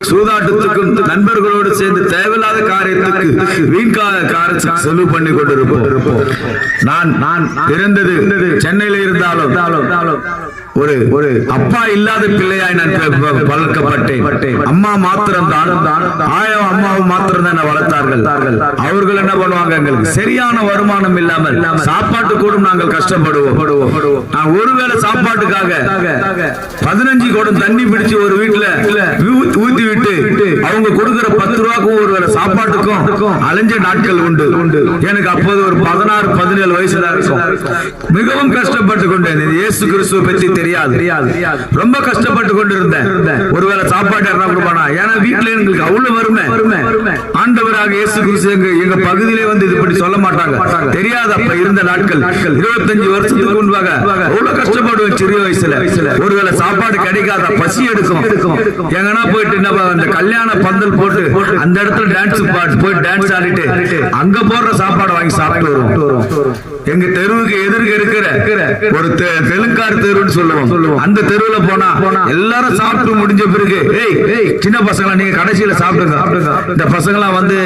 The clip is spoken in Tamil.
சூதாட்டத்துக்கும் நண்பர்களோடு சேர்ந்து தேவையில்லாத காரியத்துக்கு வீண்கார செலவு பண்ணி கொண்டிருப்போம். நான் இருந்தது சென்னையில இருந்தாலும் ஒரு அப்பா இல்லாத பிள்ளையாய் நான் வளர்க்கப்பட்டேன். அம்மா மாத்திரம் தான் அம்மாவும் மாத்திரம் தான் வளர்த்தார்கள். அவர்கள் என்ன பண்ணுவாங்க, எங்களுக்கு சரியான வருமானம் இல்லாமல் சாப்பாட்டு கூட நாங்கள் கஷ்டப்படுவோம். நான் ஒருவேளை சாப்பாட்டுக்காக 15 குடம் தண்ணி பிடிச்சு ஒரு வீட்டுல ஊத்தி விட்டு அவங்க கொடுக்கிற 10 ரூபாய்க்கும் ஒருவேளை சாப்பாட்டுக்கும் அலைஞ்ச நாட்கள் உண்டு. எனக்கு அப்போது ஒரு 16-17 வயசுதான் இருக்கும். மிகவும் கஷ்டப்பட்டு கொண்டேன். இயேசு கிறிஸ்துவை பற்றி தெரியாது, ரொம்ப கஷ்டப்பட்டு கொண்டிருந்தேன். ஒருவேளை சாப்பாடு கொடுப்பானா, ஏன்னா வீட்டுல எங்களுக்கு அவ்வளவு வறுமை. ஆண்டவராக இயேசு கிறிஸ்து எங்க பகுதியிலே வந்து இப்படி சொல்ல மாட்டாங்க, தெரியாது. அப்ப இருந்த நாட்கள் 25 வருஷத்துக்கு முன்பாக அவ்வளவு கஷ்டப்படுவேன் சிறிய வயசுல. ஒருவேளை சாப்பாடு கிடைக்காத பசி எடுக்கும். எங்கன்னா போயிட்டு அந்த கல்யாண பந்தல் போட்டு அந்த இடத்துல டான்ஸ் போய் டான்ஸ் ஆடிட்டு அங்க போடுற சாப்பாடு வாங்கி சாப்பிட்டு வருவோம். எங்க தெருவுக்கு எதிர்க்க இருக்கிற ஒரு தெலுங்கார் தெருன்னு சொல்லுவோம். அந்த தெருவுல போனா எல்லாரும் சாப்பிட்டு முடிஞ்ச பிறகு சின்ன பசங்களா நீங்க கடைசியில சாப்பிடுங்க, இந்த பசங்களா வந்து